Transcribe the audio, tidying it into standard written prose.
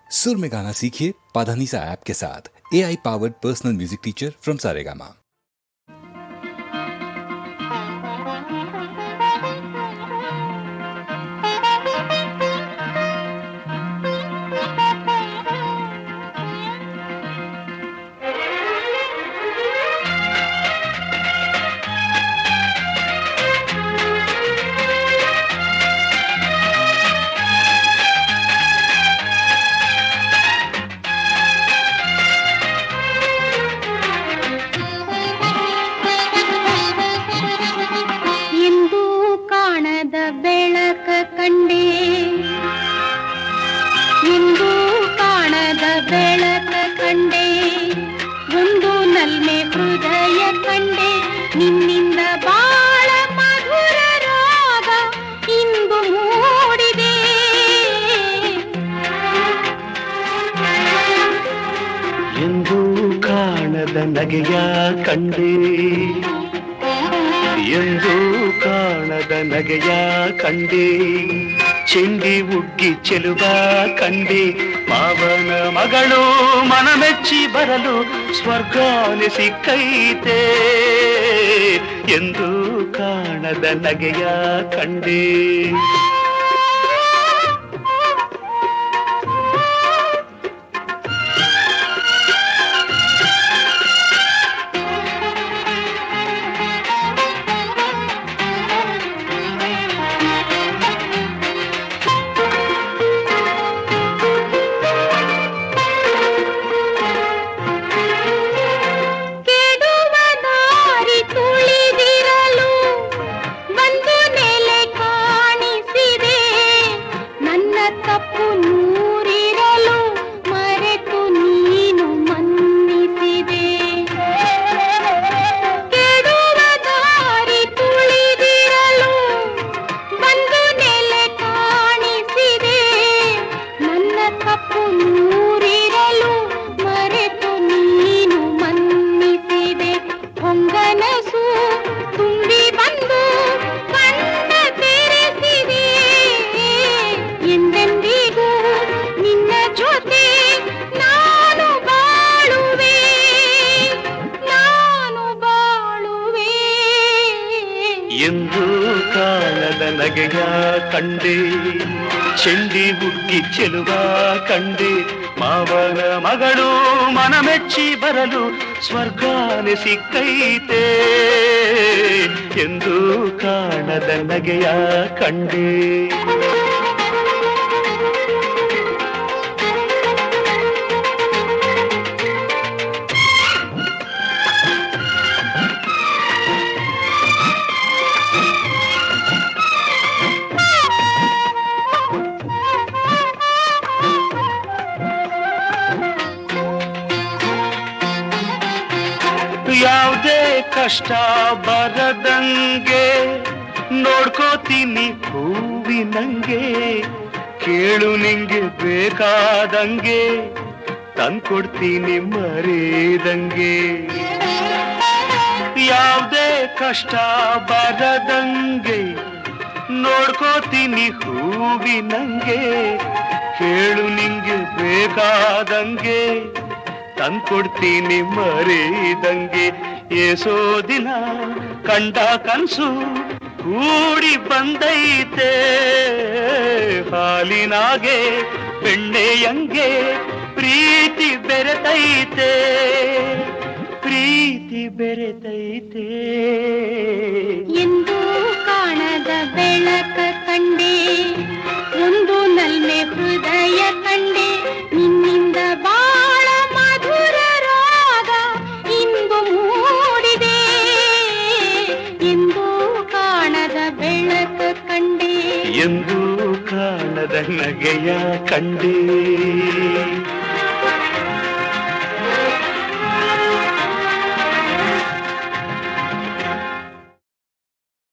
सुर में गाना सीखिए पाधानीसा ऐप के साथ। AI powered personal music teacher from Saregama. ಬೆಳಕ ಕಂಡೆ ಒಂದು ನಲ್ಮೆ ಹೃದಯ ಕಂಡೆ ನಿನ್ನಿಂದ ಬಾಳ ಮಧುರ ರಾಗ ಇಂದು ಮೂಡಿದೆ ಎಂದು ಕಾಣದ ನಗೆಯ ಕಂಡೆ ಎಂದು ಕಾಣದ ನಗೆಯ ಕಂಡೆ ಚೆಂಡಿ ಉಗ್ಗಿ ಚೆಲುವ ಕಂಡೆ ಮಾವನ ಮಗಳು ಮನಮೆಚ್ಚಿ ಬರಲು ಸ್ವರ್ಗಾನೆ ಸಿಕ್ಕೈತೆ ಎಂದು ಕಾಣದ ನಗೆಯ ಕಂಡೆ ಎಂದು ಕಾಣದ ನಗೆಯ ಕಂಡೆ ಚೆಂಡಿ ಬುಗ್ಗಿ ಚೆಲುವ ಕಂಡೆ ಮಾವನ ಮಗಳು ಮನಮೆಚ್ಚಿ ಬರಲು ಸ್ವರ್ಗಾನೆ ಸಿಕ್ಕೈತೆ ಎಂದು ಕಾಣದ ನಗೆಯ ಕಂಡೆ ಯಾವುದೇ ಕಷ್ಟ ಬರದಂಗೆ ನೋಡ್ಕೋತೀನಿ ಹೂವಿನಂಗೆ ಕೇಳು ನಿಂಗೆ ಬೇಕಾದಂಗೆ ತಂದ್ಕೊಡ್ತೀನಿ ಮರೆದಂಗೆ ಯಾವುದೇ ಕಷ್ಟ ಬರದಂಗೆ ನೋಡ್ಕೋತೀನಿ ಹೂವಿನಂಗೆ ಕೇಳು ನಿಂಗೆ ಬೇಕಾದಂಗೆ ತಂದ್ಕೊಡ್ತೀನಿ ಮರೆದಂಗೆ ಏಸೋ ದಿನ ಕಂಡ ಕನಸು ಕೂಡಿ ಬಂದೈತೆ ಹಾಲಿನಾಗೆ ಬೆಣ್ಣೆಯಂಗೆ ಪ್ರೀತಿ ಬೆರೆತೈತೆ ಪ್ರೀತಿ ಬೆರೆತೈತೆ ಎಂದು ಕಾಣದ ಬೆಳಕ ಕಂಡೆ ಒಂದು ನಲ್ಮೆ ಹೃದಯ ಕಂಡೆ ನಿನ್ನಿಂದ ಬಾಳ ಮಧುರ ರಾಗ ಇಂದು ಮೂಡಿದೆ ಎಂದು ಕಾಣದ ಬೆಳಕ ಕಂಡೆ ಎಂದು ಕಾಣದ ನಗೆಯ ಕಂಡೆ